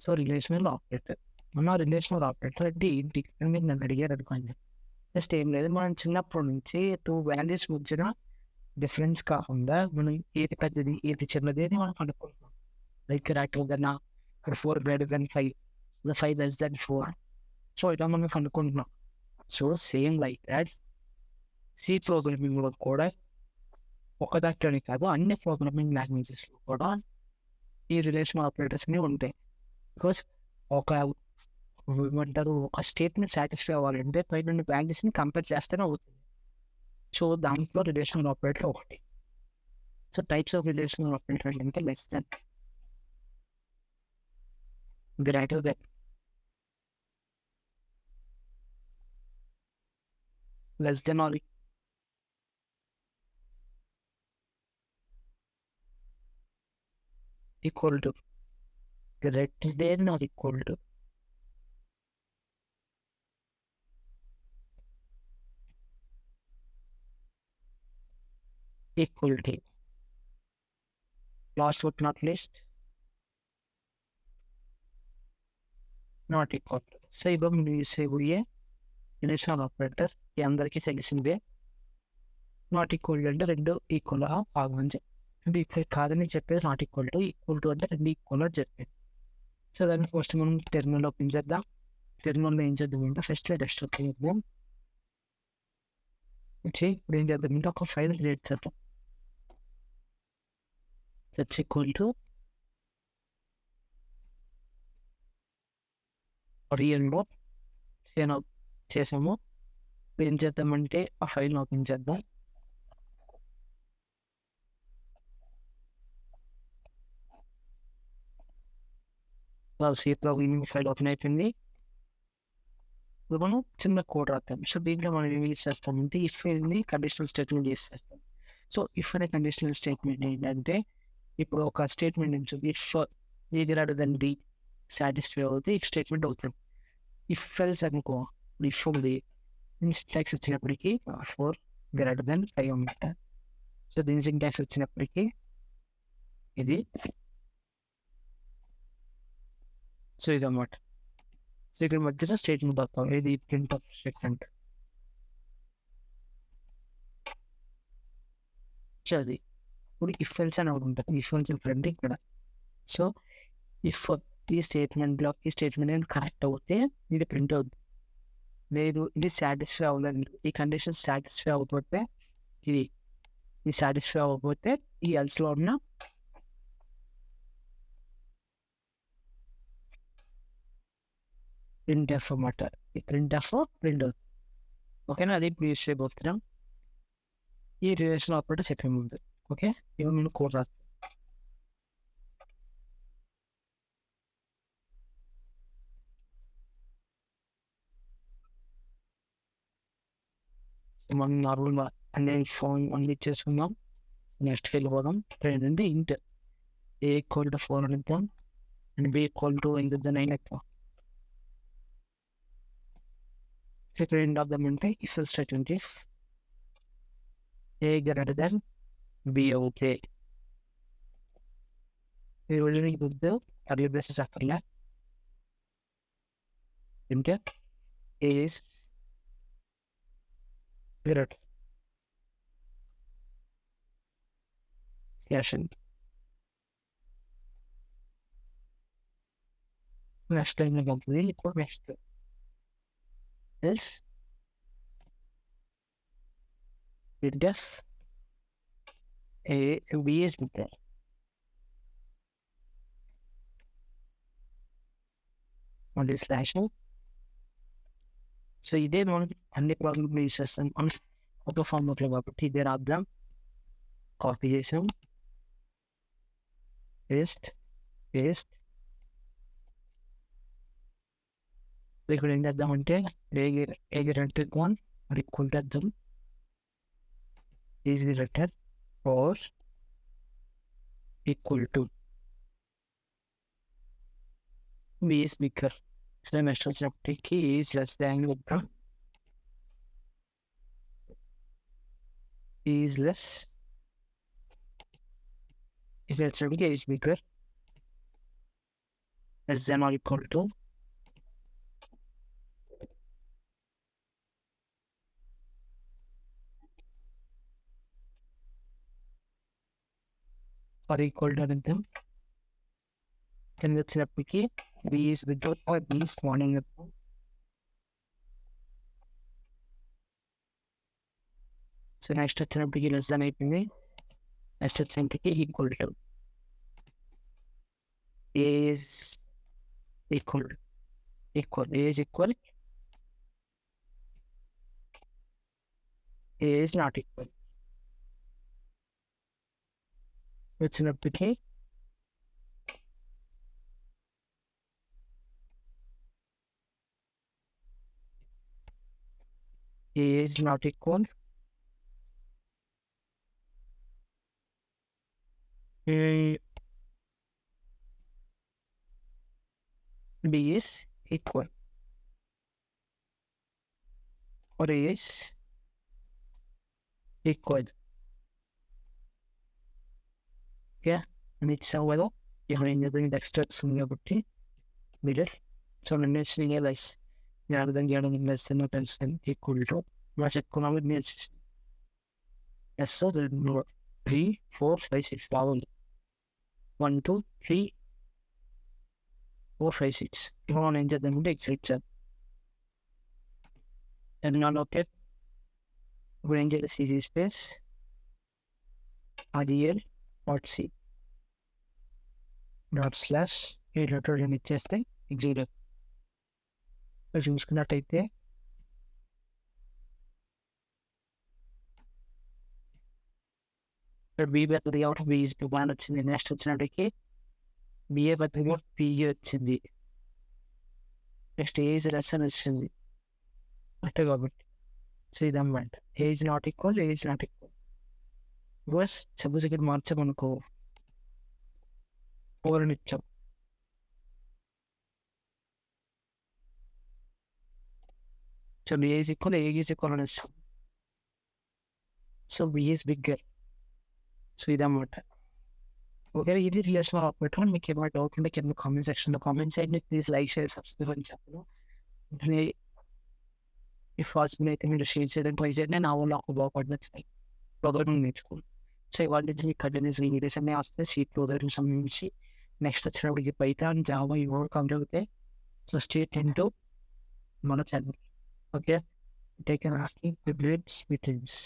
So relational operator. మన relational operator అంటే ఏంటి అని మీరు నన్ను అడిగారు అనుకోండి, జస్ట్ ఏం లేదు, మనం చిన్నప్పటి నుంచి టూ వాల్యూస్ మధ్యన డిఫరెన్స్ కాకుండా మనం ఏది పెద్దది ఏది చిన్నది అని మనం అనుకుంటున్నాం. Like greater than 4 greater than 5, 5 less than 4. So ఇలా మనం కనుక్కుంటున్నాం. So same like that C ప్రోగ్రామింగ్లో కూడా ఒకదాంట్లోనే కాదు, అన్ని ప్రోగ్రామింగ్ లాంగ్వేజెస్లో కూడా ఈ రిలేషనల్ ఆపరేటర్స్ అనేవి ఉంటాయి. బికాస్ ఒక ఏమంటారు, ఒక స్టేట్మెంట్ సాటిస్ఫై అవ్వాలంటే పైన వాల్యూస్ని కంపేర్ చేస్తేనే అవుతుంది. సో దాంట్లో రిలేషనల్ ఆపరేటర్ ఒకటి. So types of relational operator అంటే less than, greater than, less than or equal to, greater than or equal to, equal to, last but not least, not equal to. So ఇదో మీరు use చేయబోయే relational operator ఈ అందరికీ తెలిసిందే. Not equal అంటే రెండు equal కాదని చెప్పి, అంటే ఇక్కడ కాదని చెప్పేది నాట్ ఈక్వల్ టు అంటే రెండు ఈక్వల్ అని చెప్పేది. సో దాన్ని ఫస్ట్ మనం టెర్మినల్ ఓపెన్ చేద్దాం. టెర్మినల్లో ఏం చేద్దాం అంటే ఫస్ట్ డెస్క్టాప్ చేద్దాం. ఇప్పుడు ఏం చేద్దాం అంటే ఒక ఫైల్ క్రియేట్ చేద్దాం. సెర్చ్ ఈక్వల్ టు రియల్లో చేసాము. ఏం చేద్దామంటే ఆ ఫైల్ ఓపెన్ చేద్దాం. సీట్లో ఫైల్ ఓపెన్ అయిపోయింది. ఇప్పుడు మనం చిన్న కోడ్ రాద్దాం. సో దీంట్లో మనం ఏం యూజ్ చేస్తామంటే ఇఫ్ అనేది కండిషనల్ స్టేట్మెంట్ యూజ్ చేస్తాం. సో ఇఫ్ అనే కండిషనల్ స్టేట్మెంట్ ఏంటంటే ఇప్పుడు ఒక స్టేట్మెంట్ నుంచి if A greater than D satisfy అవుతుంది ఇఫ్ స్టేట్మెంట్ అవుతుంది. ఇఫ్ ఎల్స్ అనుకో, ఇఫ్ ఉంది సింటాక్స్ వచ్చినప్పటికీ 4 గ్రేటర్ దెన్ 5 అన్నమాట. సో దీని సింటాక్స్ వచ్చినప్పటికీ ఇది, సో ఇది అన్నమాట. సో ఇక్కడ మధ్యలో స్టేట్మెంట్ వస్తాం, ఇది ప్రింట్ ఆఫ్ స్టేట్మెంట్. సో అది ఇప్పుడు ఇఫ్ ఎల్స్ అని ఒకటి ఉంటుంది. ఇఫ్ ఎల్స్ ఫ్రెండ్ ఇక్కడ. సో ఇఫ్ ఈ స్టేట్మెంట్ కరెక్ట్ అవుతే ఇది ప్రింట్ అవుతుంది. లేదు ఇది సాటిస్ఫై అవ్వలేదు, ఈ కండిషన్ సాటిస్ఫై అవ్వకపోతే ఇది సాటిస్ఫై అవ్వకపోతే ఈ ఎల్స్లో ఉన్న ప్రింట్ ఎఫ్ అన్నమాట. ఈ ప్రింట్ ఎఫ్ ప్రింట్ అవుతుంది. ఓకేనా, అది ఇప్పుడు యూస్ చేయబోతున్నాం. ఈ రిలేషన్ ఆపరేటర్ సెట్ ఉంది. ఓకే, ఇవి నేను కోడ్ రాస్తాను. మనం నార్మల్గా అన్ని ఫోన్ అన్ని చేసుకుందాం. నెక్స్ట్కి వెళ్ళిపోదాం. ఏంటంటే ఇంట్ ఏ ఈక్వల్ టు 4 అని ఇద్దాం అండ్ బి ఈక్వల్ టు 9 ఇద్దాం. ఇక్కడ ఏం రాద్దామంటే if statement is A greater than B అవుతే ఇది కర్లీ బ్రేసెస్ అక్కర్లే, అంటే A is greater slash and next time అవుతుంది. ఇప్పుడు next else it does a b is bigger. మళ్ళీ స్లాష్. సో ఇదే మనం అన్ని ప్రాబ్లమ్లు యూస్ చేస్తాం. మనం ఒక ఫార్మాట్లో కాబట్టి ఇదే రాద్దాం. కాపీ చేసాం, పేస్ట్. ఇక్కడ ఏం చేద్దామంటే ఏ గ్రేటర్ వన్ ఈక్వల్ టు అర్థం is greater are equal to be is bigger. So next వచ్చినప్పటికీ ఈజ్ లెస్ దాన్ ఇద్దాం. ఈజ్ లెస్, ఇక్కడ వచ్చినప్పటికీ is bigger less than or equal to or equal to anything. Can you see B is without or B is warning the point. So next వచ్చినప్పటికి less than అయిపోయింది. Next వచ్చినప్పటికి equal to A is equal A is equal, A is not equal. వచ్చినప్పటికి A is not equal, B is equal, or A is equal. Okay, and it's well, you're in the next కాబట్టి middle. So the next thing is rather than getting less than or less than equal to much economic needs. Yes, so the 3, 4, 5, 6 power 1, 2, 3, 4, 5, 6. You want to enter them into Excel. And not okay. We enter the CG space. RDL dot C dot slash a letter in its thing 0. చూసుకున్నట్టయితే B పెద్దది కాబట్టి B is one వచ్చింది. Next వచ్చినప్పటికి BA పెద్దది కాబట్టి PA వచ్చింది. Next A is less అని వచ్చింది అంతే కాబట్టి. సో ఇదన్నమాట A is not equal, A is not equal. బస్ సపోజ్ ఇక్కడ మార్చామనుకో 4 అని ఇచ్చాం. So A is equal, A is equal అని ఇస్తాం. So B is bigger. So ఇదన్నమాట. ఓకే, ఇది రిలేషనల్ ఆపరేటర్. మీకు ఏమైనా డౌట్ ఉంటే కింద కామెంట్ సెక్షన్లో కామెంట్ చేయండి. ప్లీజ్ లైక్, షేర్, సబ్స్క్రైబ్ అని చెప్పను. ఇఫ్ పాసిబుల్ అయితే మీరు షేర్ చేయడం ట్రై చేయండి. నా వల్ల ఒక బాగుపడినట్టు ప్రోగ్రామింగ్ నేర్చుకోండి. సో ఇవాళ నుంచి మీకు కంటిన్యూస్ వీడియోస్ అన్నీ వస్తాయి సీ ప్రోగ్రామింగ్ సంబంధించి. నెక్స్ట్ వచ్చినప్పటికి పైథాన్, జావా ఇవి కంప్లీట్ అవుతాయి. సో స్టే ట్యూన్డ్ టు మన channel. Okay, take care of me dreams.